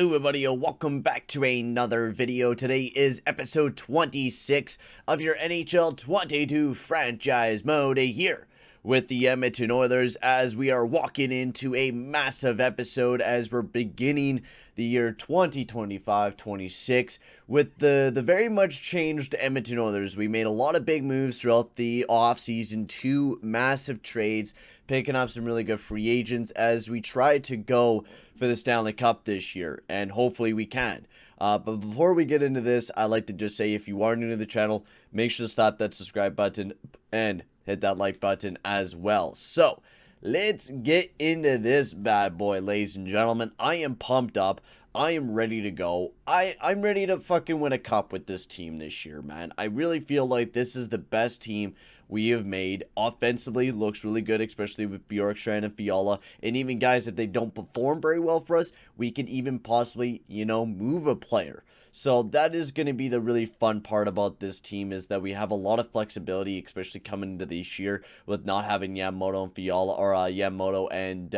Hello everybody, welcome back to another video. Today is episode 26 of your NHL 22 franchise mode here with the Edmonton Oilers, as we are walking into a massive episode as we're beginning the year 2025-26 with the very much changed Edmonton Oilers. We made a lot of big moves throughout the offseason, 2 massive trades, picking up some really good free agents as we try to go for the Stanley Cup this year, and hopefully we can. But before we get into this, I'd like to just say, if you are new to the channel, make sure to slap that subscribe button and hit that like button as well. So let's get into this bad boy, ladies and gentlemen. I am pumped up. I am ready to go. I'm ready to fucking win a cup with this team this year, man. I really feel like this is the best team we have made. Offensively, looks really good, especially with Bjorkstrand and Fiola. And even guys, if they don't perform very well for us, we can even possibly, move a player. So that is going to be the really fun part about this team, is that we have a lot of flexibility, especially coming into this year with not having Yamamoto and Fiola, or Yamamoto and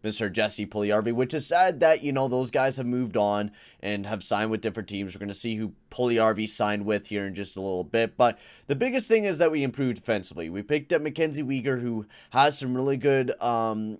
Mr. Jesse Puljujarvi, which is sad that, those guys have moved on and have signed with different teams. We're going to see who Puljujarvi signed with here in just a little bit. But the biggest thing is that we improved defensively. We picked up Mackenzie Weegar, who has some really good, some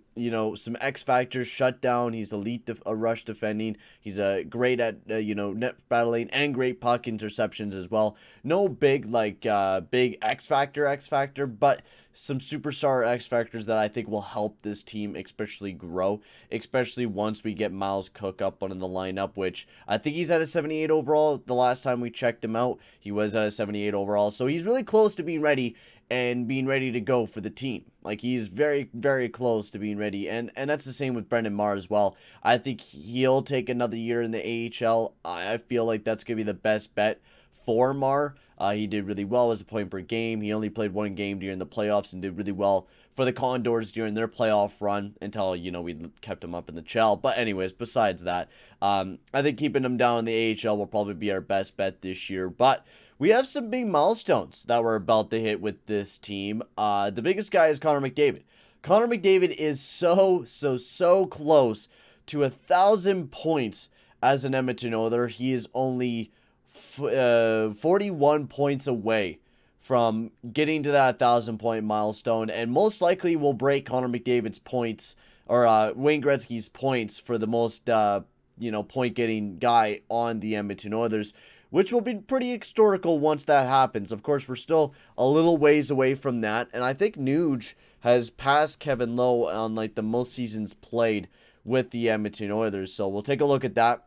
X factors, shutdown. He's elite rush defending. He's great at, net battling, and great puck interceptions as well. No big, big X factor, but some superstar X factors that I think will help this team especially grow, especially once we get Miles Cook up on in the lineup, which I think he's at a 78 overall. The last time we checked him out, he was at a 78 overall, so he's really close to being ready and being ready to go for the team. Like, he's very, very close to being ready, and that's the same with Brendan Marr as well. I think he'll take another year in the AHL. I feel like that's going to be the best bet for Marr. He did really well as a point per game. He only played 1 game during the playoffs and did really well for the Condors during their playoff run until, we kept him up in the CHL. But anyways, besides that, I think keeping him down in the AHL will probably be our best bet this year. But we have some big milestones that we're about to hit with this team. The biggest guy is Conor Mcdavid. Conor McDavid is so close to 1,000 points as an Edmonton Oiler. He is only 41 points away from getting to that 1,000-point milestone, and most likely will break Conor McDavid's points, or Wayne Gretzky's points for the most point-getting guy on the Edmonton Oilers, which will be pretty historical once that happens. Of course, we're still a little ways away from that, and I think Nuge has passed Kevin Lowe on the most seasons played with the Edmonton Oilers. So we'll take a look at that.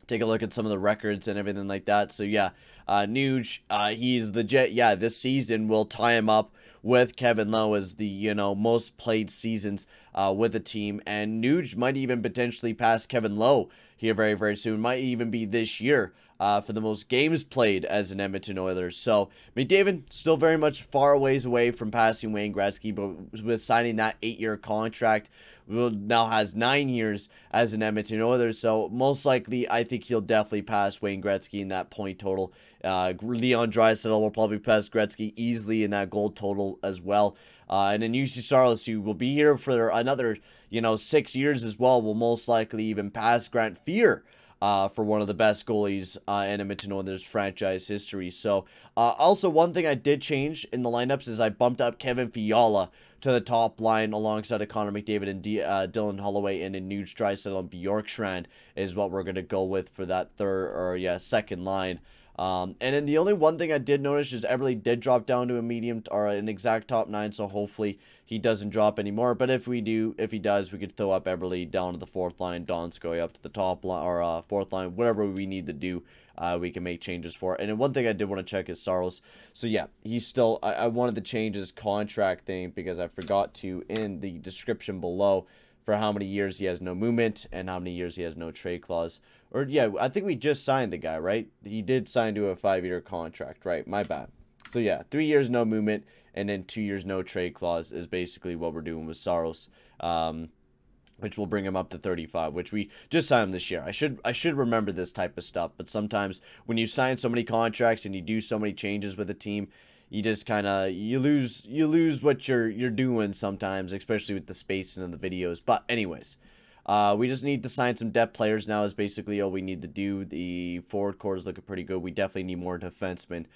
Take a look at some of the records and everything like that. So yeah, Nuge, he's legit. Yeah, this season will tie him up with Kevin Lowe as the most played seasons with the team, and Nuge might even potentially pass Kevin Lowe here very, very soon. Might even be this year for the most games played as an Edmonton Oilers. So McDavid still very much far ways away from passing Wayne Gretzky, but with signing that 8-year contract, now has 9 years as an Edmonton Oilers. So most likely, I think he'll definitely pass Wayne Gretzky in that point total. Leon Draisaitl will probably pass Gretzky easily in that goal total as well. And then Juuse Saros, who will be here for another 6 years as well, will most likely even pass Grant Fuhr for one of the best goalies in Edmonton Oilers franchise history. So also, one thing I did change in the lineups is I bumped up Kevin Fiola to the top line alongside of Connor McDavid and Dylan Holloway, and then Nuge, Draisaitl, and Bjorkstrand is what we're going to go with for that second line. And then the only one thing I did notice is Eberle did drop down to a medium or an exact top 9, so hopefully he doesn't drop anymore. But if he does, we could throw up Eberle down to the 4th line, Donskoy up to the top line, or 4th line, whatever we need to do. We can make changes for it. And then one thing I did want to check is Saros. So yeah, he's still, I wanted to change his contract thing because I forgot to in the description below for how many years he has no movement and how many years he has no trade clause. Or yeah, I think we just signed the guy, right? He did sign to a 5-year contract, right? My bad. So yeah, 3 years no movement and then 2 years no trade clause is basically what we're doing with Saros. Which will bring him up to 35, which we just signed him this year. I should remember this type of stuff, but sometimes when you sign so many contracts and you do so many changes with a team, you just kind of you lose what you're doing sometimes, especially with the spacing of the videos. But anyways, We just need to sign some depth players now is basically all we need to do. The forward core is looking pretty good. We definitely need more defensemen.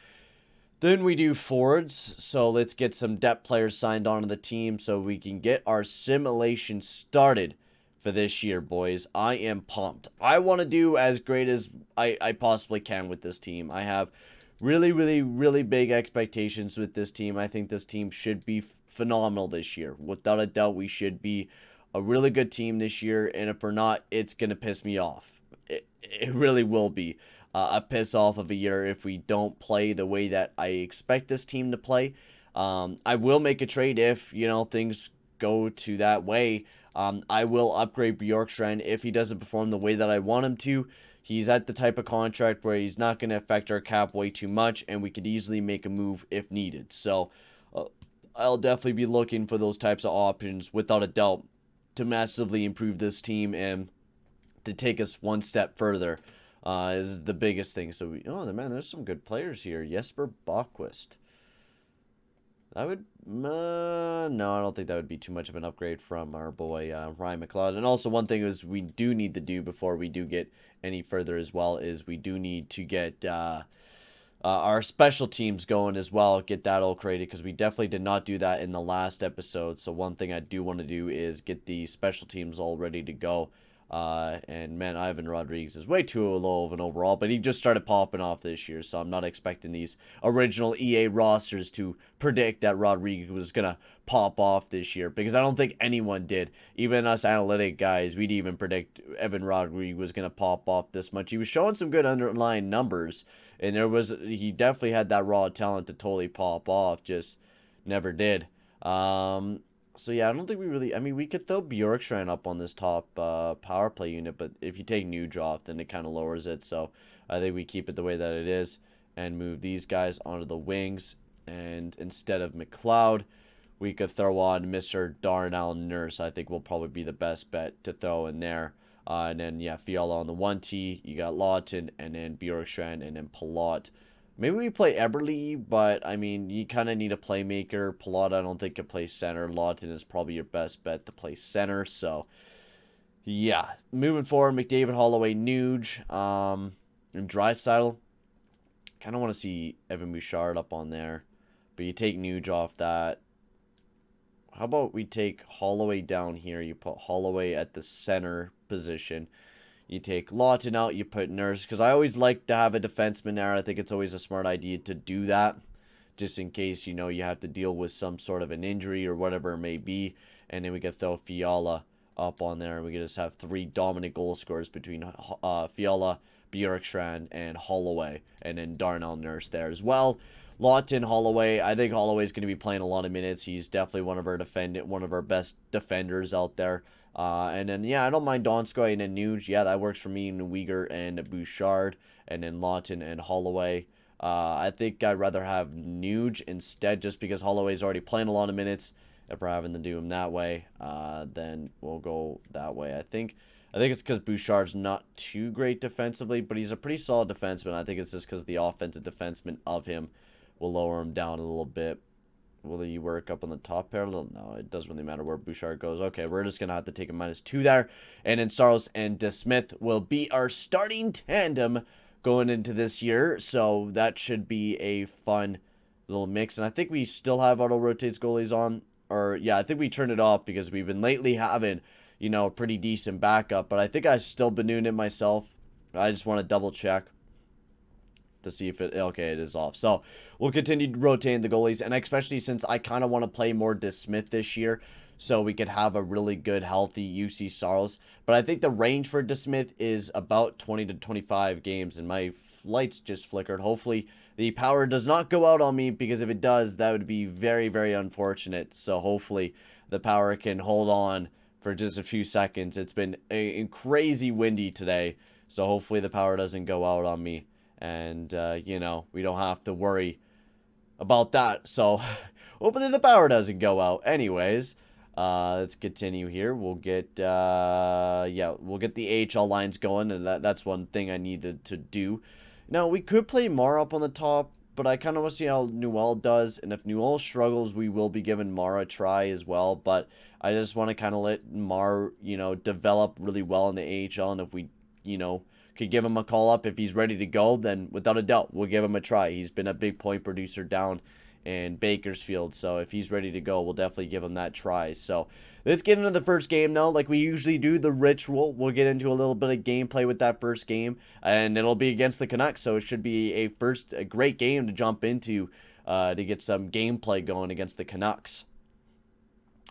Then we do forwards, so let's get some depth players signed onto the team so we can get our simulation started for this year, boys. I am pumped. I want to do as great as I possibly can with this team. I have really big expectations with this team. I think this team should be phenomenal this year. Without a doubt, we should be a really good team this year, and if we're not, it's going to piss me off. It really will be a piss off of a year if we don't play the way that I expect this team to play. I will make a trade if, things go to that way. I will upgrade Bjorkstrand if he doesn't perform the way that I want him to. He's at the type of contract where he's not going to affect our cap way too much, and we could easily make a move if needed. So I'll definitely be looking for those types of options without a doubt to massively improve this team and to take us one step further is the biggest thing. So, there's some good players here. Jesper Bokvist. I would, no, I don't think that would be too much of an upgrade from our boy Ryan McLeod. And also one thing is we do need to do before we do get any further as well is we do need to get our special teams going as well, get that all created because we definitely did not do that in the last episode. So one thing I do want to do is get the special teams all ready to go. And man, Ivan Rodriguez is way too low of an overall, but he just started popping off this year, so I'm not expecting these original EA rosters to predict that Rodriguez was gonna pop off this year, because I don't think anyone did. Even us analytic guys, we'd even predict Evan Rodriguez was gonna pop off this much. He was showing some good underlying numbers, and he definitely had that raw talent to totally pop off, just never did. So yeah, I don't think we could throw Bjorkstrand up on this top power play unit, but if you take Nuge off, then it kind of lowers it. So I think we keep it the way that it is and move these guys onto the wings. And instead of McLeod, we could throw on Mr. Darnell Nurse. I think will probably be the best bet to throw in there. And then, yeah, Fiola on the 1T. You got Lawton, and then Bjorkstrand, and then Palat. Maybe we play Eberle, but, you kind of need a playmaker. Palat, I don't think, can play center. Lawton is probably your best bet to play center. So, yeah. Moving forward, McDavid, Holloway, Nuge, and Draisaitl. Kind of want to see Evan Bouchard up on there. But you take Nuge off that. How about we take Holloway down here? You put Holloway at the center position. You take Lawton out, you put Nurse, because I always like to have a defenseman there. I think it's always a smart idea to do that, just in case, you have to deal with some sort of an injury or whatever it may be. And then we can throw Fiola up on there, and we can just have 3 dominant goal scorers between Fiola, Bjorkstrand, and Holloway, and then Darnell Nurse there as well. Lawton, Holloway, I think Holloway's going to be playing a lot of minutes. He's definitely one of our best defenders out there. And then, yeah, I don't mind Donskoy and then Nuge. Yeah, that works for me, and Uyghur and Bouchard, and then Lawton and Holloway. I think I'd rather have Nuge instead, just because Holloway's already playing a lot of minutes. If we're having to do him that way, then we'll go that way. I think it's because Bouchard's not too great defensively, but he's a pretty solid defenseman. I think it's just because the offensive defenseman of him will lower him down a little bit. Will he work up on the top parallel? No, it doesn't really matter where Bouchard goes. Okay, we're just going to have to take a -2 there. And then Saros and DeSmith will be our starting tandem going into this year. So that should be a fun little mix. And I think we still have auto-rotates goalies on. Or, yeah, I think we turned it off because we've been lately having, a pretty decent backup. But I think I've still been doing it myself. I just want to double check to see if it is off. So we'll continue rotating the goalies, and especially since I kind of want to play more DeSmith this year, so we could have a really good, healthy Juuse Saros. But I think the range for DeSmith is about 20 to 25 games, and my lights just flickered. Hopefully the power does not go out on me, because if it does, that would be very, very unfortunate. So hopefully the power can hold on for just a few seconds. It's been crazy windy today, so hopefully the power doesn't go out on me. And, we don't have to worry about that. So, hopefully the power doesn't go out. Anyways, let's continue here. We'll get, we'll get the AHL lines going. And that's one thing I needed to do. Now, we could play Mar up on the top. but I kind of want to see how Newell does. And if Newell struggles, we will be giving Mar a try as well. But I just want to kind of let Mar, develop really well in the AHL. And if we, could give him a call up if he's ready to go, then without a doubt, we'll give him a try. He's been a big point producer down in Bakersfield. So if he's ready to go, we'll definitely give him that try. So let's get into the first game, though. Like we usually do, the ritual. We'll get into a little bit of gameplay with that first game, and it'll be against the Canucks. So it should be a great game to jump into to get some gameplay going against the Canucks.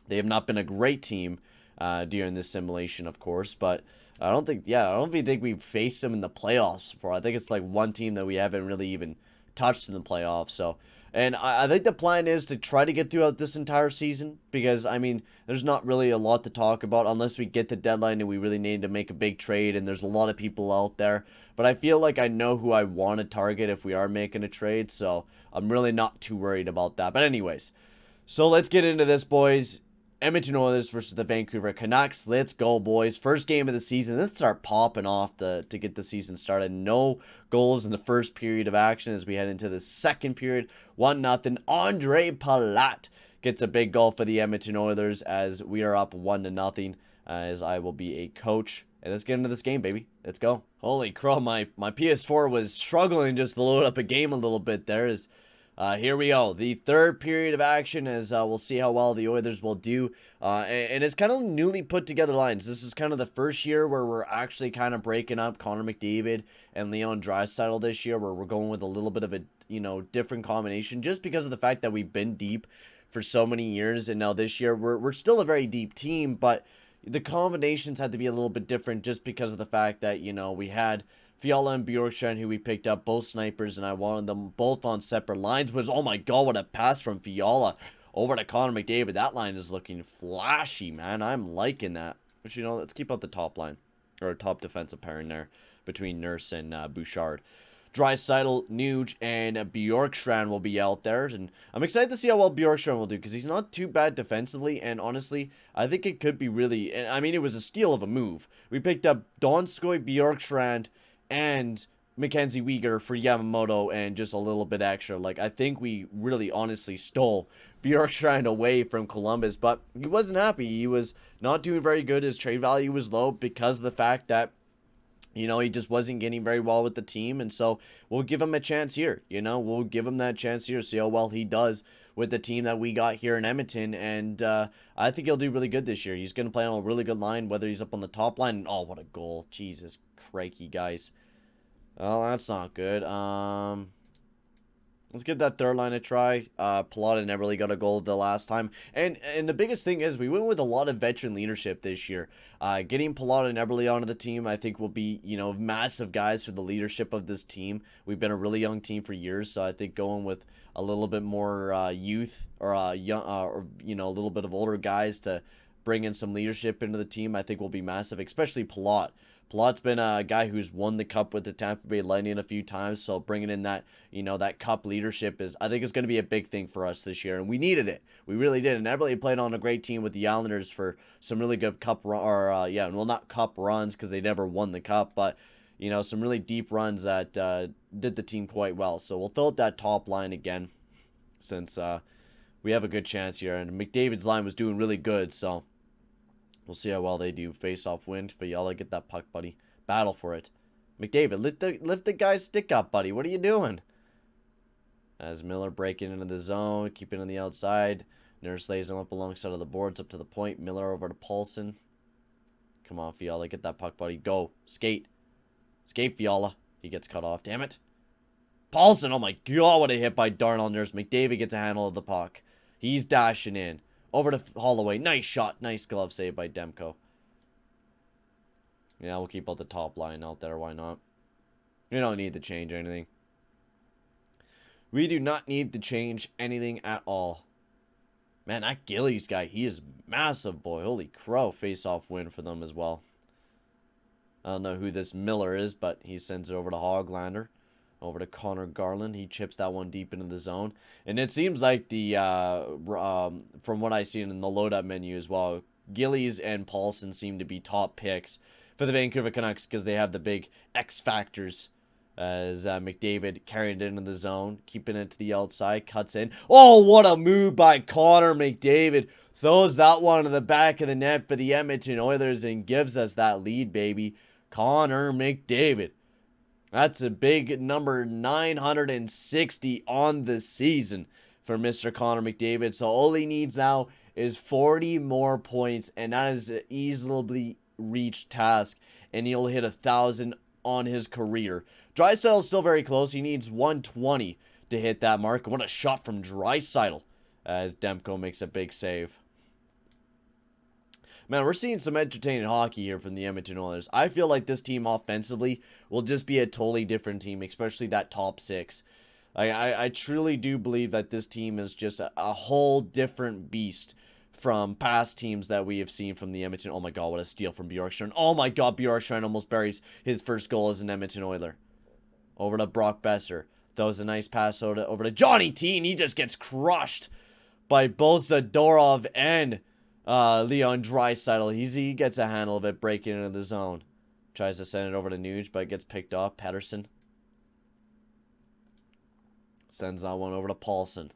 They have not been a great team during this simulation, of course, but I don't think we've faced them in the playoffs before. I think it's like one team that we haven't really even touched in the playoffs. So, and I think the plan is to try to get throughout this entire season, because I mean, there's not really a lot to talk about unless we get the deadline and we really need to make a big trade, and there's a lot of people out there. But I feel like I know who I want to target if we are making a trade, so I'm really not too worried about that. But anyways, so let's get into this, boys. Edmonton Oilers versus the Vancouver Canucks. Let's go, boys. First game of the season. Let's start popping off to get the season started. No goals in the first period of action as we head into the second period. 1-0. Andre Palat gets a big goal for the Edmonton Oilers as we are up 1-0, as I will be a coach. And let's get into this game, baby. Let's go. Holy crow, my PS4 was struggling just to load up a game a little bit there. Here we go. The third period of action, as we'll see how well the Oilers will do. And it's kind of newly put together lines. This is kind of the first year where we're actually kind of breaking up Conor McDavid and Leon Draisaitl this year, where we're going with a little bit of a, different combination, just because of the fact that we've been deep for so many years. And now this year we're still a very deep team, but the combinations had to be a little bit different just because of the fact that, we had Fiola and Bjorkstrand, who we picked up, both snipers, and I wanted them both on separate lines. Was, oh my god, what a pass from Fiola over to Conor McDavid. That line is looking flashy, man. I'm liking that. But, let's keep out the top line, or top defensive pairing there between Nurse and Bouchard. Draisaitl, Nuge, and Bjorkstrand will be out there, and I'm excited to see how well Bjorkstrand will do, because he's not too bad defensively, and honestly, I think it could be really, it was a steal of a move. We picked up Donskoy, Bjorkstrand, and Mackenzie Weegar for Yamamoto and just a little bit extra. Like, I think we really honestly stole Bjorkstrand away from Columbus, but he wasn't happy. He was not doing very good. His trade value was low because of the fact that, he just wasn't getting very well with the team, and so we'll give him a chance here. We'll give him that chance here, see how well he does with the team that we got here in Edmonton, and I think he'll do really good this year. He's going to play on a really good line, whether he's up on the top line. Oh, what a goal. Jesus crikey, guys. Oh, that's not good. Let's give that third line a try. Palat never really got a goal the last time. And the biggest thing is we went with a lot of veteran leadership this year. Getting Palat and Eberle onto the team, I think will be, massive guys for the leadership of this team. We've been a really young team for years, so I think going with a little bit more youth or young, or a little bit of older guys to bring in some leadership into the team, I think will be massive, especially Palat. Palat's been a guy who's won the cup with the Tampa Bay Lightning a few times, so bringing in that, that cup leadership I think is going to be a big thing for us this year, and we needed it. We really did, and Eberle played on a great team with the Islanders for some really good cup not cup runs because they never won the cup, but some really deep runs that did the team quite well. So we'll throw out that top line again, since we have a good chance here, and McDavid's line was doing really good, so we'll see how well they do. Face-off win. Fiola, get that puck, buddy. Battle for it. McDavid, lift the guy's stick up, buddy. What are you doing? As Miller breaking into the zone, keeping on the outside. Nurse lays him up alongside of the boards, up to the point. Miller over to Paulson. Come on, Fiola, get that puck, buddy. Go. Skate. Skate, Fiola. He gets cut off. Damn it. Paulson, oh my god, what a hit by Darnell Nurse. McDavid gets a handle of the puck. He's dashing in. Over to Holloway. Nice shot. Nice glove save by Demko. Yeah, we'll keep out the top line out there. Why not? We don't need to change anything. We do not need to change anything at all. Man, that Gillies guy, he is massive, boy. Holy crow. Face-off win for them as well. I don't know who this Miller is, but he sends it over to Hoglander. Over to Connor Garland. He chips that one deep into the zone. And it seems like from what I've seen in the loadout menu as well, Gillies and Paulson seem to be top picks for the Vancouver Canucks because they have the big X factors As McDavid carried it into the zone, keeping it to the outside, cuts in. Oh, what a move by Conor McDavid. Throws that one to the back of the net for the Edmonton Oilers and gives us that lead, baby. Conor McDavid. That's a big number, 960 on the season for Mr. Conor McDavid. So all he needs now is 40 more points, and that is an easily reached task, and he'll hit 1,000 on his career. Draisaitl is still very close. He needs 120 to hit that mark. What a shot from Draisaitl as Demko makes a big save. Man, we're seeing some entertaining hockey here from the Edmonton Oilers. I feel like this team offensively will just be a totally different team, especially that top six. I truly do believe that this team is just a whole different beast from past teams that we have seen from the Edmonton. Oh my god, what a steal from Bjorkstrand. Oh my god, Bjorkstrand almost buries his first goal as an Edmonton Oiler. Over to Brock Besser. That was a nice pass over to Johnny T, and he just gets crushed by both Zadorov and Leon Draisaitl. He gets a handle of it, breaking into the zone. Tries to send it over to Nuge, but it gets picked off. Pettersson sends that one over to Paulson.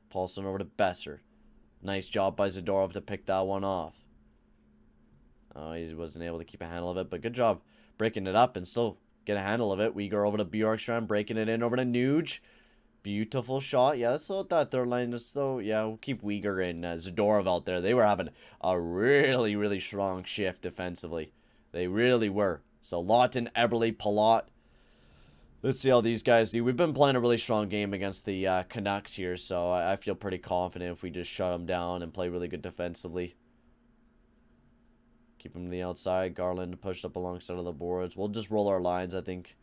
Paulson over to Besser. Nice job by Zadorov to pick that one off. Oh, he wasn't able to keep a handle of it, but good job breaking it up and still get a handle of it. Uyghur over to Bjorkstrand, breaking it in over to Nuge. Beautiful shot. Yeah, let's throw out that third line. Yeah, we'll keep Uyghur and Zadorov out there. They were having a really, really strong shift defensively. They really were. So Lawton, Eberle, Palat. Let's see how these guys do. We've been playing a really strong game against the Canucks here, so I feel pretty confident if we just shut them down and play really good defensively. Keep them to the outside. Garland pushed up alongside of the boards. We'll just roll our lines, I think.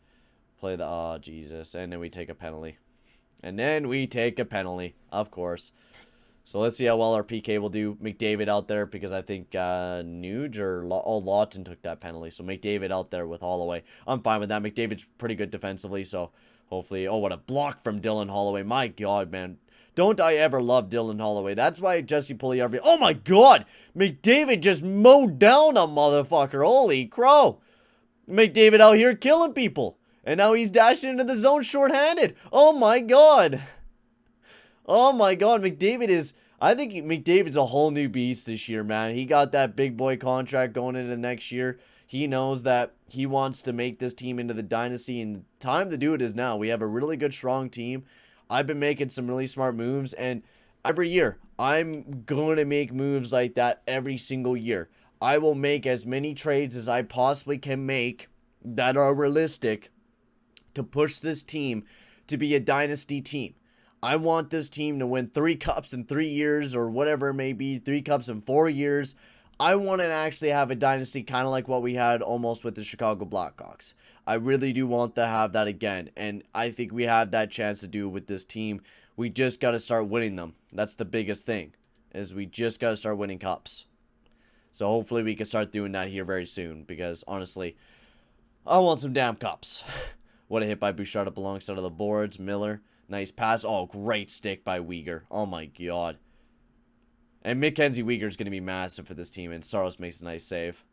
Play the... Oh, Jesus. And then we take a penalty. Of course. So let's see how well our PK will do. McDavid out there because I think Nuge or Lawton took that penalty. So McDavid out there with Holloway. I'm fine with that. McDavid's pretty good defensively, so hopefully... Oh, what a block from Dylan Holloway. My God, man. Don't I ever love Dylan Holloway. That's why Jesse Puljujärvi... Oh, my God! McDavid just mowed down a motherfucker. Holy crow. McDavid out here killing people. And now he's dashing into the zone shorthanded. Oh, my God. Oh, my God. McDavid is... I think McDavid's a whole new beast this year, man. He got that big boy contract going into next year. He knows that he wants to make this team into the dynasty, and time to do it is now. We have a really good, strong team. I've been making some really smart moves, and every year, I'm going to make moves like that every single year. I will make as many trades as I possibly can make that are realistic to push this team to be a dynasty team. I want this team to win 3 cups in 3 years or whatever it may be, 3 cups in 4 years. I want to actually have a dynasty kind of like what we had almost with the Chicago Blackhawks. I really do want to have that again, and I think we have that chance to do it with this team. We just got to start winning them. That's the biggest thing, is we just got to start winning cups. So hopefully we can start doing that here very soon, because honestly, I want some damn cups. What a hit by Bouchard up alongside of the boards. Miller, nice pass. Oh, great stick by Uyghur. Oh my God. And Mackenzie Uyghur is going to be massive for this team, and Saros makes a nice save.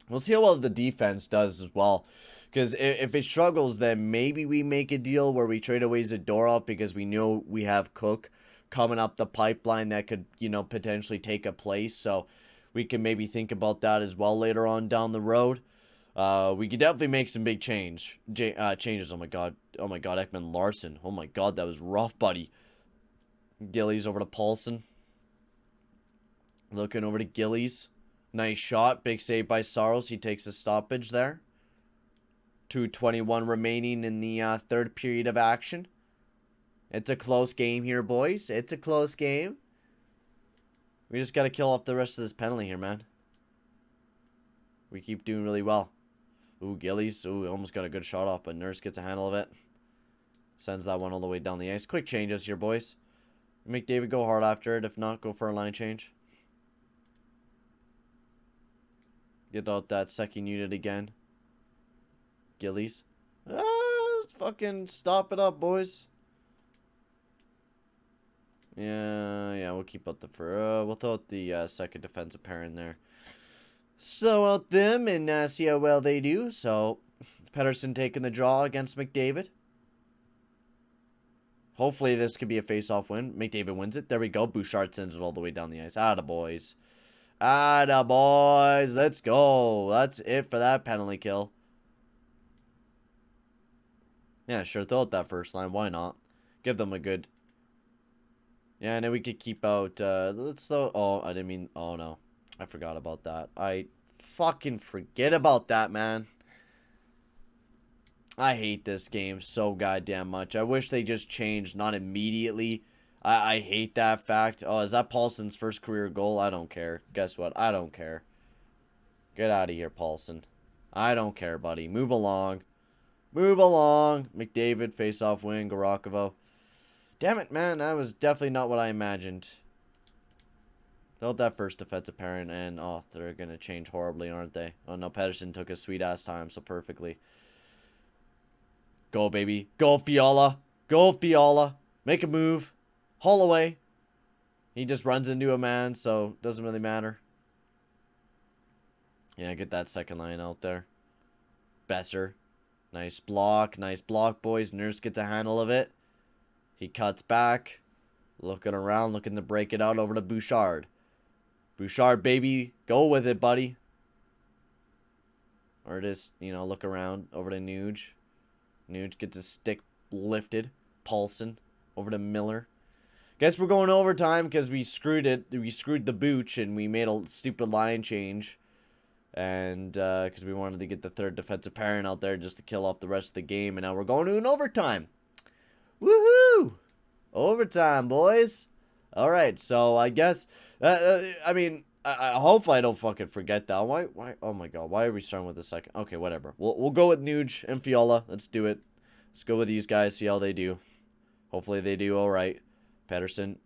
We'll see how well the defense does as well. Because if it struggles, then maybe we make a deal where we trade away Zadorov, because we know we have Cook coming up the pipeline that could, you know, potentially take a place. So we can maybe think about that as well later on down the road. We could definitely make some big changes. Oh my God. Oh my God, Ekman Larson. Oh my God, that was rough, buddy. Gillies over to Paulson. Looking over to Gillies. Nice shot. Big save by Saros. He takes a stoppage there. 2:21 remaining in the third period of action. It's a close game here, boys. It's a close game. We just got to kill off the rest of this penalty here, man. We keep doing really well. Ooh, Gillies. Ooh, almost got a good shot off, but Nurse gets a handle of it. Sends that one all the way down the ice. Quick changes here, boys. McDavid go hard after it. If not, go for a line change. Get out that second unit again. Gillies. Fucking stop it up, boys. Yeah, we'll keep out the we'll throw out the second defensive pair in there. So out them and see how well they do. So Pettersson taking the draw against McDavid. Hopefully this could be a face-off win. McDavid wins it. There we go. Bouchard sends it all the way down the ice. Attaboys. Attaboys. Let's go. That's it for that penalty kill. Yeah, sure. Throw out that first line. Why not? Give them a good... Yeah, and then we could keep out... let's throw... Oh, I didn't mean... Oh, no. I forgot about that. I fucking forget about that, man. I hate this game so goddamn much. I wish they just changed, not immediately. I hate that fact. Oh, is that Paulson's first career goal? I don't care. Guess what? I don't care. Get out of here, Paulson. I don't care, buddy. Move along. Move along. McDavid, face-off win. Garakovo. Damn it, man. That was definitely not what I imagined. Thought that first defensive parent, and oh, they're going to change horribly, aren't they? Oh, no, Pettersson took his sweet-ass time so perfectly. Go, baby. Go, Fiola. Go, Fiola. Make a move. Haul away. He just runs into a man, so doesn't really matter. Yeah, get that second line out there. Besser. Nice block. Nice block, boys. Nurse gets a handle of it. He cuts back. Looking around, looking to break it out over to Bouchard. Bouchard, baby. Go with it, buddy. Or just, you know, look around over to Nuge. Nuge gets his stick lifted. Paulson over to Miller. Guess we're going overtime because we screwed it. We screwed the booch and we made a stupid line change. And because we wanted to get the third defensive parent out there just to kill off the rest of the game. And now we're going to an overtime. Woohoo! Overtime, boys. All right, so I guess, I mean, hopefully I don't fucking forget that. Why, oh my god, why are we starting with the second? Okay, whatever. We'll go with Nuge and Fiola. Let's do it. Let's go with these guys, see how they do. Hopefully they do all right. Pettersson,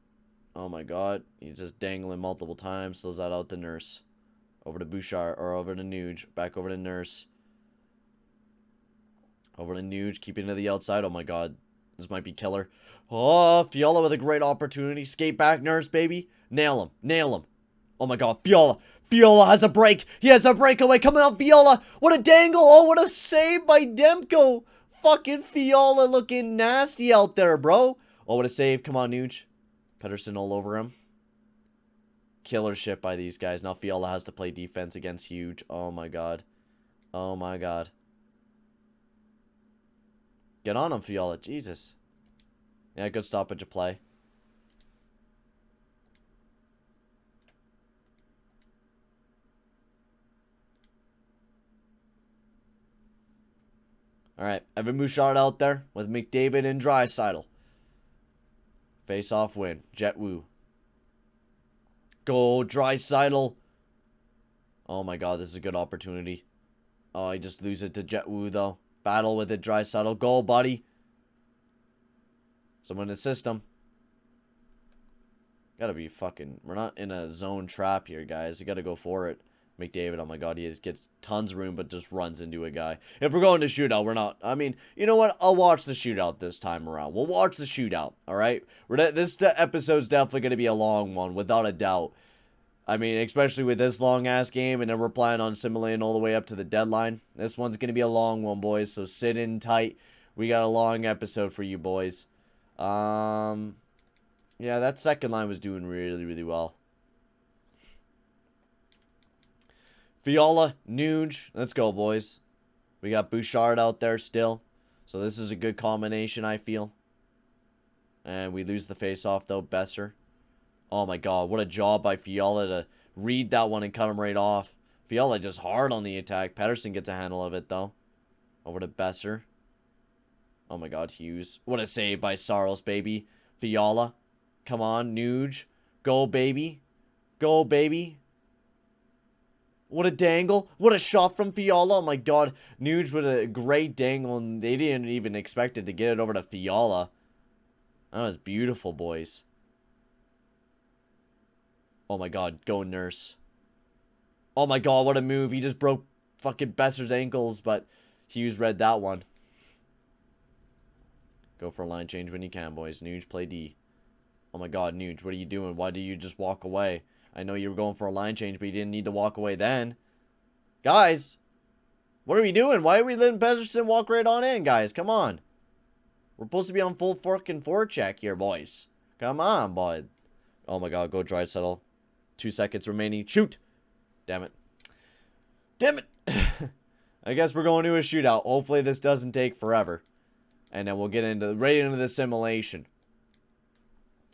oh my god, he's just dangling multiple times. Throws that out to Nurse. Over to Bouchard, or over to Nuge. Back over to Nurse. Over to Nuge, keeping to the outside. Oh my god, this might be killer. Oh, Fiola with a great opportunity. Skate back, Nurse, baby. Nail him. Nail him. Oh my god, Fiola. Fiola has a break. He has a breakaway. Come on, Fiola. What a dangle. Oh, what a save by Demko. Fucking Fiola looking nasty out there, bro. Oh, what a save. Come on, Nuge. Pettersson all over him. Killer shit by these guys. Now Fiola has to play defense against Huge. Oh my god. Oh my god. Get on him, Fiola. Jesus. Yeah, good stoppage of play. Alright, Evan Bouchard out there with McDavid and Draisaitl. Face-off win. Jet Woo. Go, Draisaitl. Oh my god, this is a good opportunity. Oh, I just lose it to Jet Woo, though. Battle with it, Draisaitl. Go, buddy. Someone assist him. Gotta be fucking... We're not in a zone trap here, guys. You gotta go for it. McDavid, oh my god, he gets tons of room, but just runs into a guy. If we're going to shootout, we're not... I mean, you know what? I'll watch the shootout this time around. We'll watch the shootout, alright? This episode's definitely going to be a long one, without a doubt. I mean, especially with this long-ass game, and then we're planning on simulating all the way up to the deadline. This one's going to be a long one, boys, so sit in tight. We got a long episode for you, boys. Yeah, that second line was doing really, really well. Fiola, Nuge. Let's go, boys. We got Bouchard out there still. So this is a good combination, I feel. And we lose the face-off, though. Besser. Oh, my God. What a job by Fiola to read that one and cut him right off. Fiola just hard on the attack. Pettersson gets a handle of it, though. Over to Besser. Oh, my God. Hughes. What a save by Saros, baby. Fiola. Come on, Nuge. Go, baby. Go, baby. What a dangle. What a shot from Fiola. Oh my god. Nuge with a great dangle. And they didn't even expect it to get it over to Fiola. That was beautiful, boys. Oh my god. Go, Nurse. Oh my god. What a move. He just broke fucking Besser's ankles. But Hughes read that one. Go for a line change when you can, boys. Nuge, play D. Oh my god, Nuge. What are you doing? Why do you just walk away? I know you were going for a line change, but you didn't need to walk away then. Guys, What are we doing? Why are we letting Pedersen walk right on in, guys? Come on. We're supposed to be on full fucking forecheck here, boys. Come on, boy. Oh my god, go Draisaitl. 2 seconds remaining. Shoot! Damn it. Damn it! I guess we're going to a shootout. Hopefully this doesn't take forever. And then we'll get right into the simulation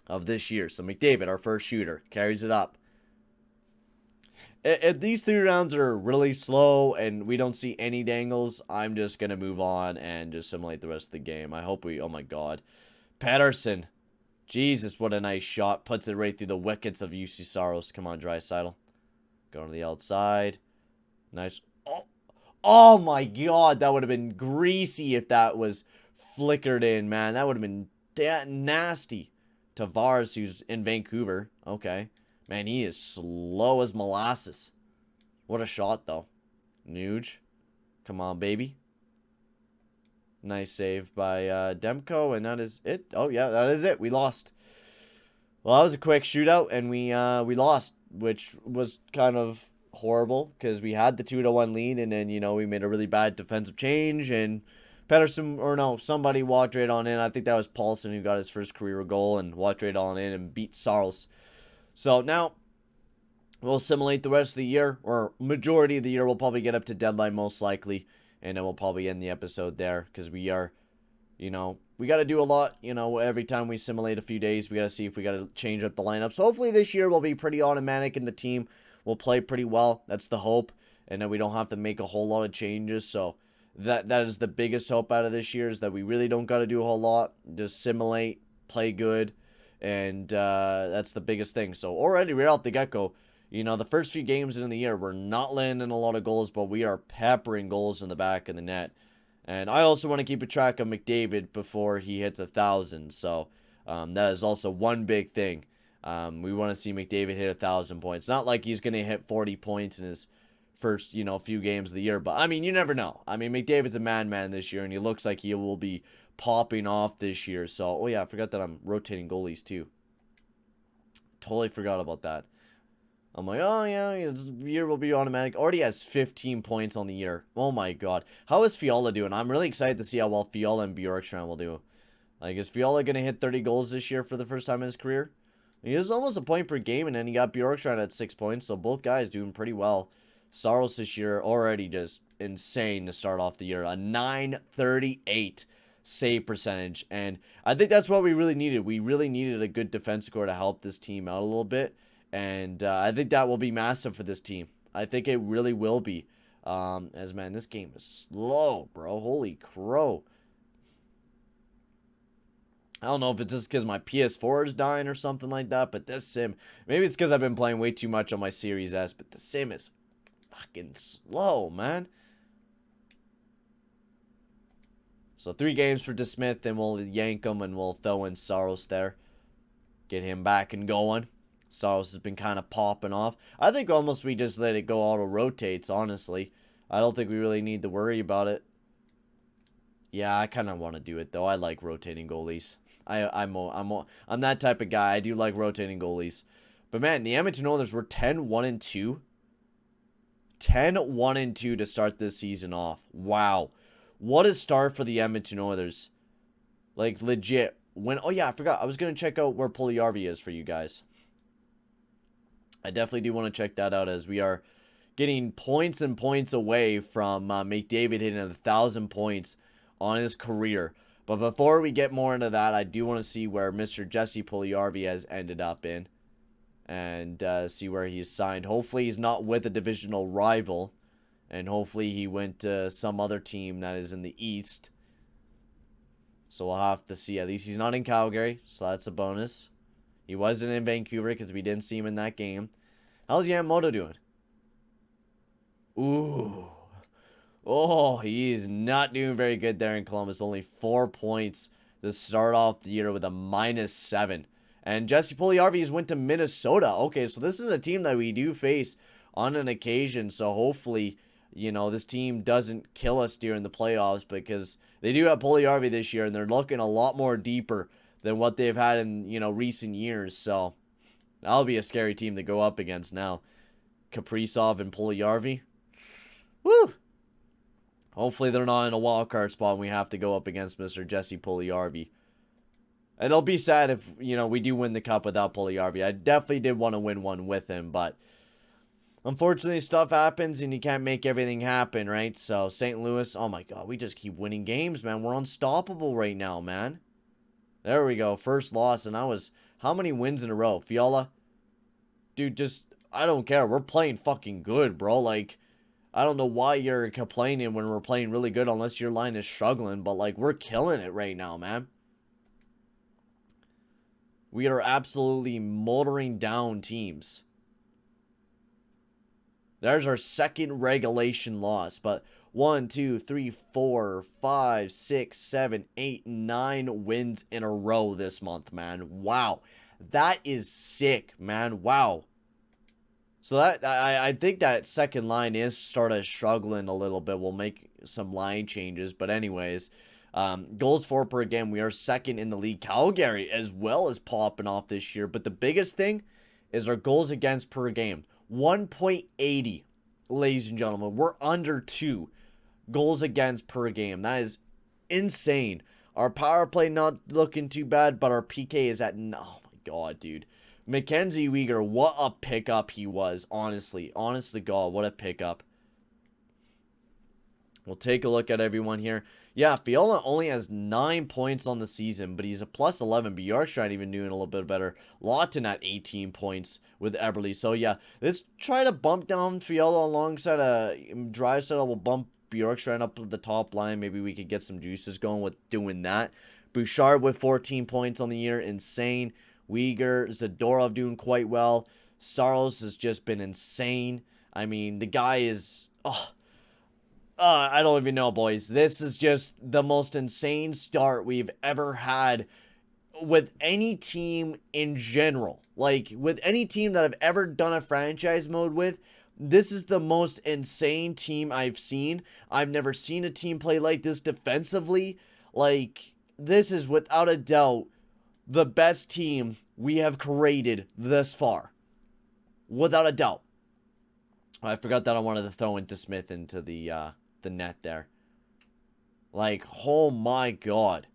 of this year. So McDavid, our first shooter, carries it up. If these 3 rounds are really slow and we don't see any dangles, I'm just going to move on and just simulate the rest of the game. I hope we... Oh my god. Pedersen. Jesus, what a nice shot. Puts it right through the wickets of Juuse Saros. Come on, Draisaitl. Going to the outside. Nice. Oh my god. That would have been greasy if that was flickered in, man. That would have been nasty. Tavares, who's in Vancouver. Okay. Man, he is slow as molasses. What a shot, though. Nuge. Come on, baby. Nice save by Demko, and that is it. Oh, yeah, that is it. We lost. Well, that was a quick shootout, and we lost, which was kind of horrible because we had the 2-1 lead, and then, you know, we made a really bad defensive change, and Pedersen, or no, somebody walked right on in. I think that was Paulson who got his first career goal and walked right on in and beat Saros. So now we'll simulate the rest of the year, or majority of the year. We'll probably get up to deadline most likely, and then we'll probably end the episode there because we are, you know, we got to do a lot. You know, every time we simulate a few days, we got to see if we got to change up the lineup. So hopefully this year will be pretty automatic and the team will play pretty well. That's the hope, and then we don't have to make a whole lot of changes. So that is the biggest hope out of this year, is that we really don't got to do a whole lot. Just simulate, play good. And that's the biggest thing. So already right out the get-go, you know, the first few games in the year, we're not landing a lot of goals, but we are peppering goals in the back of the net. And I also want to keep a track of McDavid before he hits 1,000. So that is also one big thing. We want to see McDavid hit 1,000 points. Not like he's going to hit 40 points in his first, you know, few games of the year. But, I mean, you never know. I mean, McDavid's a man this year, and he looks like he will be popping off this year. So, oh yeah, I forgot that I'm rotating goalies too. Totally forgot about that. I'm like, oh yeah, this year will be automatic. Already has 15 points on the year. Oh my god. How is Fiola doing? I'm really excited to see how well Fiola and Bjorkstrand will do. Like, is Fiola going to hit 30 goals this year for the first time in his career? He is almost a point per game, and then he got Bjorkstrand at 6 points, so both guys doing pretty well. Saros this year already just insane to start off the year. A 938 save percentage, and I think that's what we really needed. We really needed a good defense core to help this team out a little bit, and I think that will be massive for this team. I think it really will be. As man, this game is slow, bro. Holy crow. I don't know if it's just because my PS4 is dying or something like that, but this sim, maybe it's because I've been playing way too much on my Series S, but the sim is fucking slow, man. So 3 games for DeSmith, then we'll yank him and we'll throw in Saros there. Get him back and going. Saros has been kind of popping off. I think almost we just let it go auto rotates, honestly. I don't think we really need to worry about it. Yeah, I kind of want to do it though. I like rotating goalies. I'm that type of guy. I do like rotating goalies. But man, the Edmonton Oilers were 10-1-2. 10-1-2 to start this season off. Wow. What a start for the Edmonton Oilers. Like, legit. Oh, yeah, I forgot. I was going to check out where Puljujarvi is for you guys. I definitely do want to check that out, as we are getting points and points away from McDavid hitting 1,000 points on his career. But before we get more into that, I do want to see where Mr. Jesse Puljujarvi has ended up in. And see where he's signed. Hopefully he's not with a divisional rival. And hopefully he went to some other team that is in the East. So we'll have to see. At least he's not in Calgary, so that's a bonus. He wasn't in Vancouver because we didn't see him in that game. How's Yamamoto doing? Ooh. Oh, he is not doing very good there in Columbus. Only 4 points to start off the year with a -7. And Jesse Puljujarvi went to Minnesota. Okay, so this is a team that we do face on an occasion. So hopefully, you know, this team doesn't kill us during the playoffs, because they do have Puljujarvi this year, and they're looking a lot more deeper than what they've had in, you know, recent years. So that'll be a scary team to go up against now. Kaprizov and Puljujarvi. Woo! Hopefully they're not in a wild card spot and we have to go up against Mr. Jesse Puljujarvi. It'll be sad if, we do win the cup without Puljujarvi. I definitely did want to win one with him, but unfortunately stuff happens and you can't make everything happen, right? So St. Louis, oh my god, we just keep winning games, man. We're unstoppable right now, man. There we go. First loss, and how many wins in a row? Fiola? Dude, I don't care. We're playing fucking good, bro. Like, I don't know why you're complaining when we're playing really good unless your line is struggling, but, like, we're killing it right now, man. We are absolutely motoring down teams. There's our second regulation loss, but 1, 2, 3, 4, 5, 6, 7, 8, 9 wins in a row this month, man. Wow. That is sick, man. Wow. So that I think that second line is started struggling a little bit. We'll make some line changes, but anyways, goals for per game, we are second in the league. Calgary as well as popping off this year, but the biggest thing is our goals against per game. 1.80, ladies and gentlemen. We're under 2 goals against per game. That is insane. Our power play not looking too bad, but our PK is at, oh my god, dude. Mackenzie Weegar, what a pickup he was, honestly. Honestly, God, what a pickup. We'll take a look at everyone here. Yeah, Fiola only has 9 points on the season, but he's a plus 11. Bjorkstrand even doing a little bit better. Lawton at 18 points with Eberle. So, yeah, let's try to bump down Fiola alongside Draisaitl. We'll bump Bjorkstrand up to the top line. Maybe we could get some juices going with doing that. Bouchard with 14 points on the year. Insane. Weegar, Zadorov doing quite well. Saros has just been insane. I mean, the guy is... I don't even know, boys. This is just the most insane start we've ever had with any team in general. Like, with any team that I've ever done a franchise mode with, this is the most insane team I've seen. I've never seen a team play like this defensively. Like, this is without a doubt the best team we have created this far. Without a doubt. I forgot that I wanted to throw into Smith into the net there. Like, oh my god.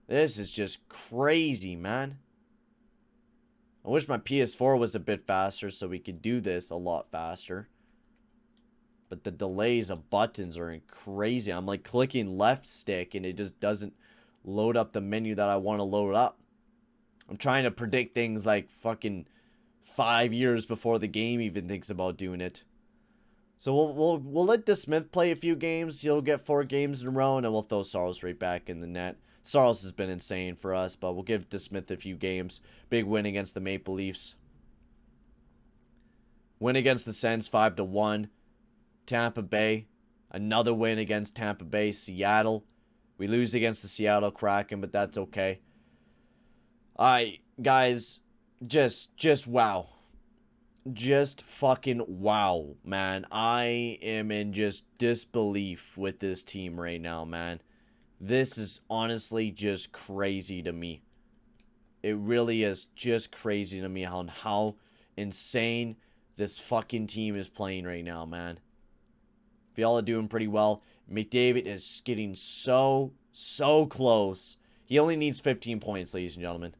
This is just crazy, man. I wish my PS4 was a bit faster so we could do this a lot faster. But the delays of buttons are crazy. I'm like clicking left stick and it just doesn't load up the menu that I want to load up. I'm trying to predict things like fucking 5 years before the game even thinks about doing it. So we'll let DeSmith play a few games. He'll get 4 games in a row, and then we'll throw Saros right back in the net. Saros has been insane for us, but we'll give DeSmith a few games. Big win against the Maple Leafs. Win against the Sens 5-1. Tampa Bay. Another win against Tampa Bay. Seattle. We lose against the Seattle Kraken, but that's okay. Alright, guys. Just wow. Just fucking wow, man. I am in just disbelief with this team right now, man. This is honestly just crazy to me. It really is just crazy to me on how insane this fucking team is playing right now, man. Fiola doing pretty well. McDavid is getting so close. He only needs 15 points, ladies and gentlemen.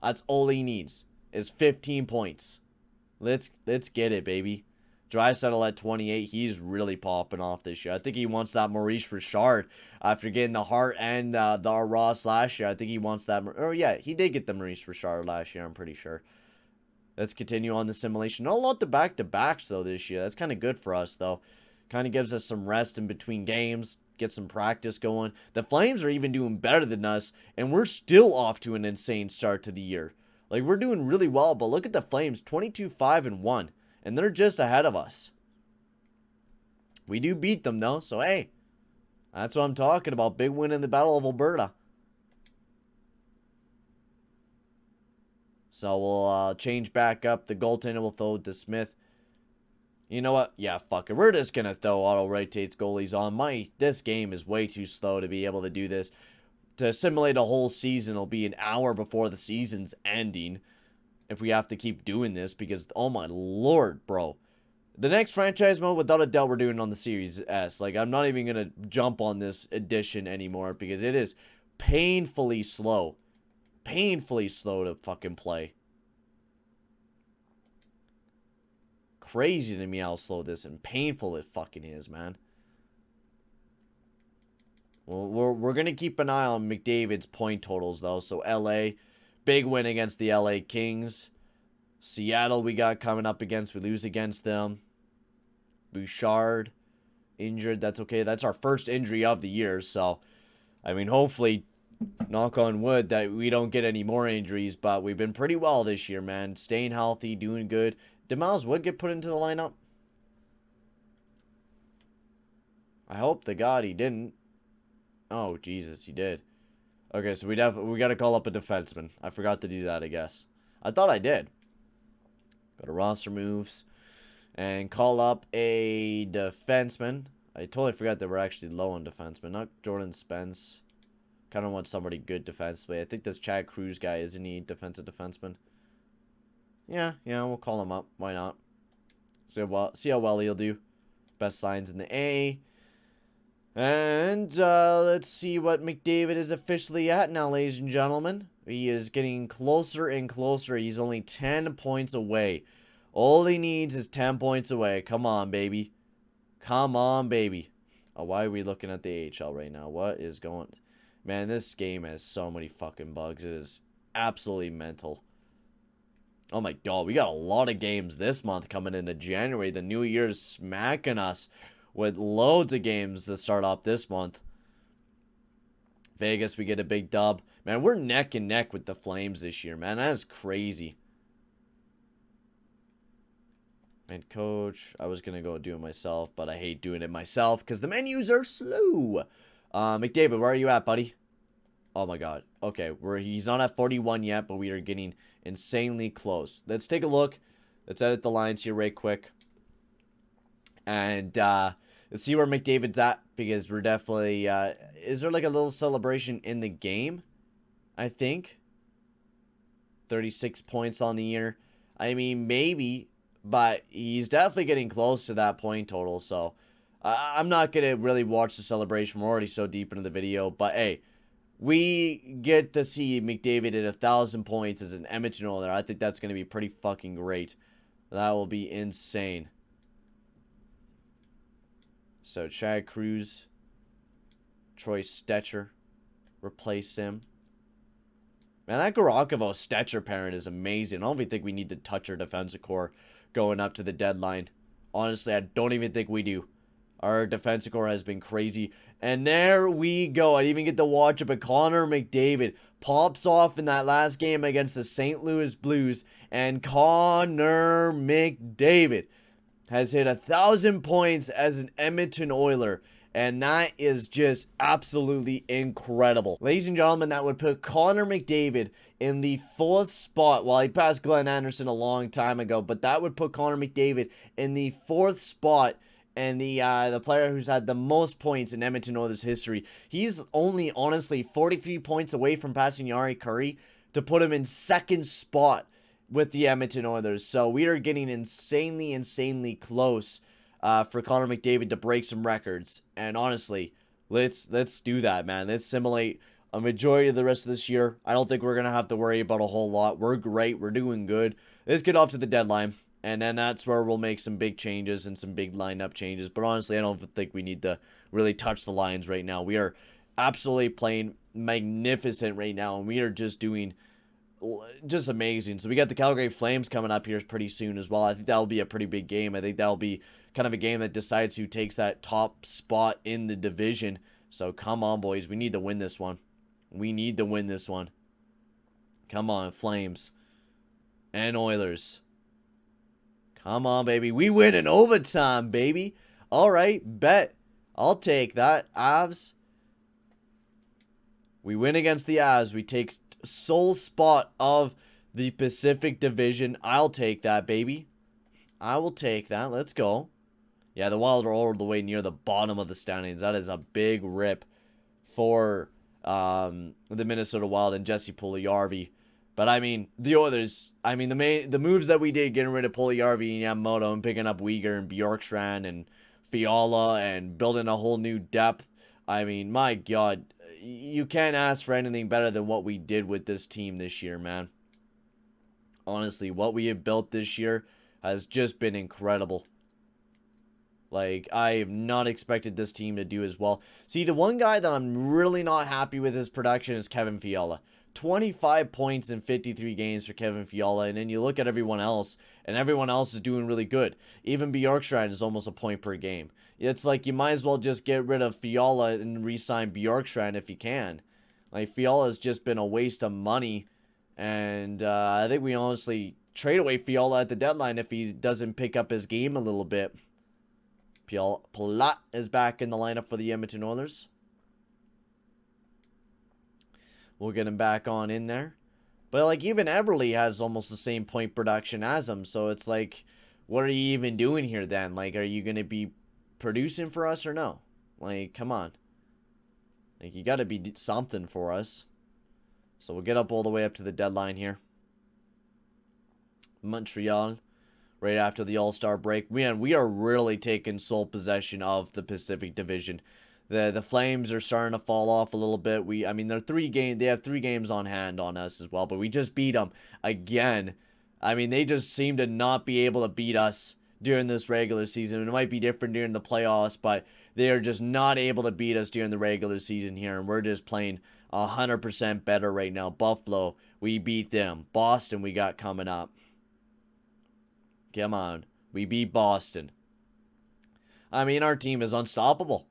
That's all he needs is 15 points. Let's get it, baby. Draisaitl at 28. He's really popping off this year. I think he wants that Maurice Richard after getting the Hart and the Ross last year. I think he wants that. Oh, yeah, he did get the Maurice Richard last year, I'm pretty sure. Let's continue on the simulation. Not a lot to back-to-backs, though, this year. That's kind of good for us, though. Kind of gives us some rest in between games. Get some practice going. The Flames are even doing better than us, and we're still off to an insane start to the year. Like, we're doing really well, but look at the Flames, 22-5-1, and they're just ahead of us. We do beat them, though, so hey, that's what I'm talking about. Big win in the Battle of Alberta. So we'll change back up the goaltender. We'll throw to Smith. You know what? Yeah, fuck it. We're just going to throw auto-rotates goalies on. This game is way too slow to be able to do this. To simulate a whole season, it'll be an hour before the season's ending if we have to keep doing this because, oh my lord, bro. The next franchise mode, without a doubt, we're doing on the Series S. Like, I'm not even going to jump on this edition anymore because it is painfully slow. Painfully slow to fucking play. Crazy to me how slow this and painful it fucking is, man. Well, we're going to keep an eye on McDavid's point totals, though. So, LA, big win against the LA Kings. Seattle, we got coming up against. We lose against them. Bouchard, injured. That's okay. That's our first injury of the year. So, I mean, hopefully, knock on wood, that we don't get any more injuries. But we've been pretty well this year, man. Staying healthy, doing good. Did Miles Wood get put into the lineup? I hope to God he didn't. Oh, Jesus, he did. Okay, so we got to call up a defenseman. I forgot to do that, I guess. I thought I did. Go to roster moves and call up a defenseman. I totally forgot that we're actually low on defenseman. Not Jordan Spence. Kind of want somebody good defensively. I think this Chad Cruz guy, isn't he defensive defenseman? Yeah, we'll call him up. Why not? See how well he'll do. Best lines in the A. And let's see what McDavid is officially at now, ladies and gentlemen. He is getting closer and closer. He's only 10 points away. All he needs is 10 points away. Come on, baby. Come on, baby. Oh, why are we looking at the AHL right now? What is going... Man, this game has so many fucking bugs. It is absolutely mental. Oh my God, we got a lot of games this month coming into January. The new year's smacking us with loads of games to start off this month. Vegas, we get a big dub. Man, we're neck and neck with the Flames this year, man. That is crazy. And coach, I was going to go do it myself, but I hate doing it myself because the menus are slow. McDavid, where are you at, buddy? Oh my God. Okay, he's not at 41 yet, but we are getting insanely close. Let's take a look. Let's edit the lines here right quick. And let's see where McDavid's at, because we're definitely... is there like a little celebration in the game? I think. 36 points on the year. I mean, maybe, but he's definitely getting close to that point total, so... I'm not going to really watch the celebration. We're already so deep into the video. But, hey, we get to see McDavid at 1,000 points as an Edmonton Oiler. I think that's going to be pretty fucking great. That will be insane. So, Chad Cruz, Troy Stetcher, replaced him. Man, that Garakavo-Stetcher pairing is amazing. I don't even think we need to touch our defensive core going up to the deadline. Honestly, I don't even think we do. Our defensive core has been crazy. And there we go. I didn't even get to watch it, but Conor McDavid pops off in that last game against the St. Louis Blues. And Conor McDavid has hit 1,000 points as an Edmonton Oiler. And that is just absolutely incredible. Ladies and gentlemen, that would put Conor McDavid in the 4th spot. Well, he passed Glenn Anderson a long time ago, but that would put Conor McDavid in the 4th spot. And the player who's had the most points in Edmonton Oilers history. He's only, honestly, 43 points away from passing Jari Kurri to put him in 2nd spot with the Edmonton Oilers. So we are getting insanely close for Conor McDavid to break some records. And honestly, let's do that, man. Let's simulate a majority of the rest of this year. I don't think we're going to have to worry about a whole lot. We're great. We're doing good. Let's get off to the deadline. And then that's where we'll make some big changes and some big lineup changes. But honestly, I don't think we need to really touch the Lions right now. We are absolutely playing magnificent right now. And we are just doing just amazing. So we got the Calgary Flames coming up here pretty soon as well. I think that'll be a pretty big game. I think that'll be kind of a game that decides who takes that top spot in the division. So come on, boys. We need to win this one. We need to win this one. Come on, Flames and Oilers. Come on, baby. We win in overtime, baby. All right, bet. I'll take that. Avs. We win against the Avs. We take sole spot of the Pacific Division. I'll take that, baby. I will take that. Let's go. Yeah, the Wild are all the way near the bottom of the standings. That is a big rip for the Minnesota Wild and Jesse Puljujarvi. But I mean, the Oilers, I mean, the moves that we did, getting rid of Puljujärvi and Yamamoto and picking up Uyghur and Bjorkstrand and Fiola and building a whole new depth. I mean, my God, you can't ask for anything better than what we did with this team this year, man. Honestly, what we have built this year has just been incredible. Like, I have not expected this team to do as well. See, the one guy that I'm really not happy with his production is Kevin Fiola. 25 points in 53 games for Kevin Fiola, and then you look at everyone else, and everyone else is doing really good. Even Bjorkstrand is almost a point per game. It's like you might as well just get rid of Fiola and re-sign Bjorkstrand if you can. Like, Fiola has just been a waste of money, and I think we honestly trade away Fiola at the deadline if he doesn't pick up his game a little bit. Palat is back in the lineup for the Edmonton Oilers. We'll get him back on in there. But, like, even Eberle has almost the same point production as him. So, it's like, what are you even doing here then? Like, are you going to be producing for us or no? Like, come on. Like, you got to be something for us. So, we'll get up all the way up to the deadline here. Montreal, right after the All-Star break. Man, we are really taking sole possession of the Pacific Division. The Flames are starting to fall off a little bit. They have 3 games on hand on us as well, but we just beat them again. I mean, they just seem to not be able to beat us during this regular season. It might be different during the playoffs, but they are just not able to beat us during the regular season here, and we're just playing 100% better right now. Buffalo, we beat them. Boston, we got coming up. Come on. We beat Boston. I mean, our team is unstoppable.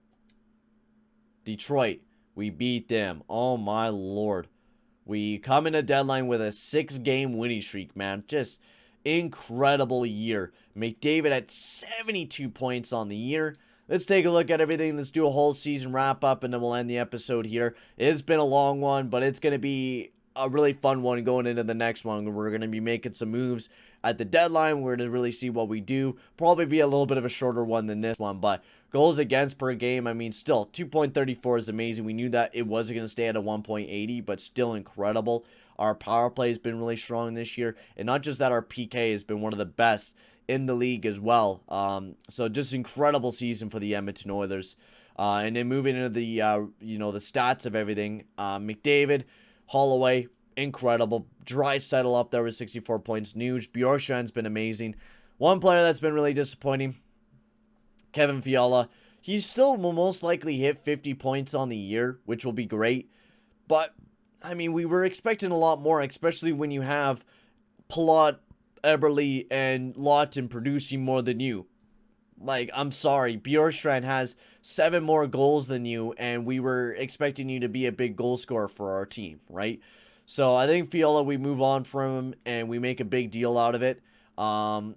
Detroit, we beat them. Oh, my Lord. We come in a deadline with a 6-game winning streak, man. Just incredible year. McDavid had 72 points on the year. Let's take a look at everything. Let's do a whole season wrap-up, and then we'll end the episode here. It's been a long one, but it's going to be a really fun one going into the next one. We're going to be making some moves at the deadline. We're going to really see what we do. Probably be a little bit of a shorter one than this one, but goals against per game, I mean, still 2.34 is amazing. We knew that it wasn't going to stay at a 1.80, but still incredible. Our power play has been really strong this year, and not just that, our PK has been one of the best in the league as well. So just incredible season for the Edmonton Oilers. And then moving into the the stats of everything, McDavid, Holloway, incredible. Draisaitl up there with 64 points. Nuge, Bjorkstrand's been amazing. One player that's been really disappointing, Kevin Fiola. He still will most likely hit 50 points on the year, which will be great. But, I mean, we were expecting a lot more, especially when you have Palat, Eberle, and Lawton producing more than you. Like, I'm sorry, Bjorkstrand has 7 more goals than you, and we were expecting you to be a big goal scorer for our team, right? So I think Fiola, we move on from him, and we make a big deal out of it. And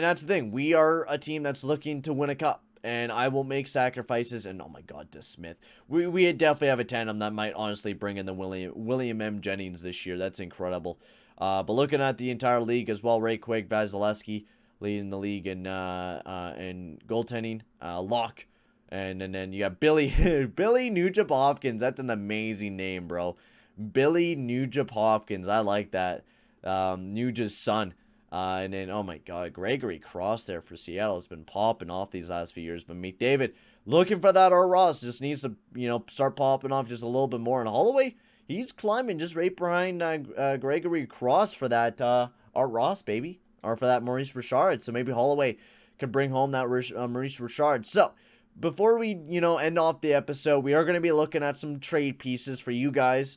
that's the thing. We are a team that's looking to win a cup, and I will make sacrifices. And, oh my God, DeSmith. We definitely have a tandem that might honestly bring in the William M. Jennings this year. That's incredible. But looking at the entire league as well, Ray Quick, Vasilevsky, leading the league in goaltending, Locke, and then you got Billy Nugent-Hopkins. That's an amazing name, bro. Billy Nugent-Hopkins, I like that. Nugent's son, and then oh my God, Gregory Cross there for Seattle has been popping off these last few years. But McDavid looking for that Art Ross, just needs to start popping off just a little bit more. And Holloway, he's climbing just right behind Gregory Cross for that Art Ross, baby. Or for that Maurice Richard. So maybe Holloway could bring home that Maurice Richard. So before we, end off the episode, we are going to be looking at some trade pieces for you guys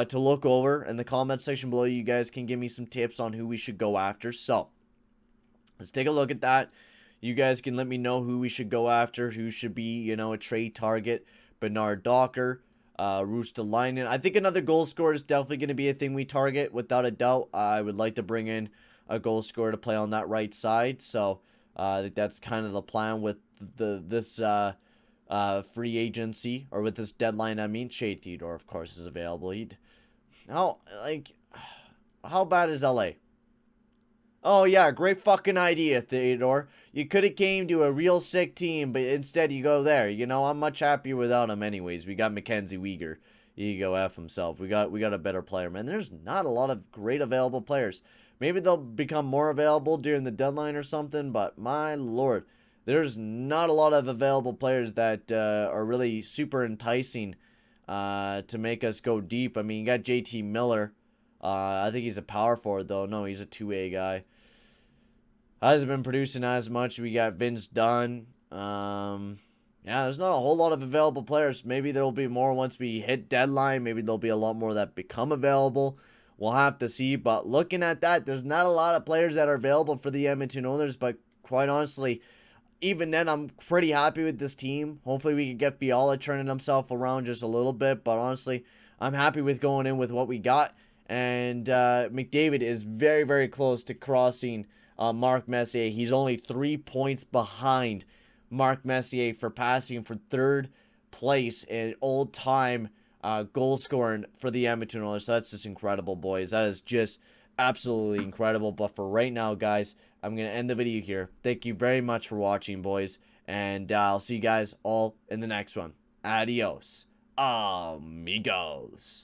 to look over. In the comment section below, you guys can give me some tips on who we should go after. So let's take a look at that. You guys can let me know who we should go after, who should be, a trade target. Bernard Docker, Rustalainen. I think another goal scorer is definitely going to be a thing we target, without a doubt. I would like to bring in a goal scorer to play on that right side. So I think that's kind of the plan with this free agency, or with this deadline. I mean, Shea Theodore, of course, is available. How bad is LA? Oh yeah, great fucking idea, Theodore. You could have came to a real sick team, but instead you go there. I'm much happier without him anyways. We got Mackenzie Weegar. he can go F himself. We got a better player, man. There's not a lot of great available players. Maybe they'll become more available during the deadline or something, but my lord, there's not a lot of available players that are really super enticing to make us go deep. I mean, you got JT Miller. I think he's a power forward, though. No, he's a 2A guy. Hasn't been producing as much. We got Vince Dunn. Yeah, there's not a whole lot of available players. Maybe there will be more once we hit deadline. Maybe there'll be a lot more that become available. We'll have to see. But looking at that, there's not a lot of players that are available for the Edmonton Oilers. But quite honestly, even then, I'm pretty happy with this team. Hopefully, we can get Fiola turning himself around just a little bit. But honestly, I'm happy with going in with what we got. And McDavid is very, very close to crossing Mark Messier. He's only 3 points behind Mark Messier for passing for third place in all-time goal scoring for the Edmonton Oilers. So that's just incredible, boys. That is just absolutely incredible. But for right now, guys, I'm going to end the video here. Thank you very much for watching, boys. And I'll see you guys all in the next one. Adios, amigos.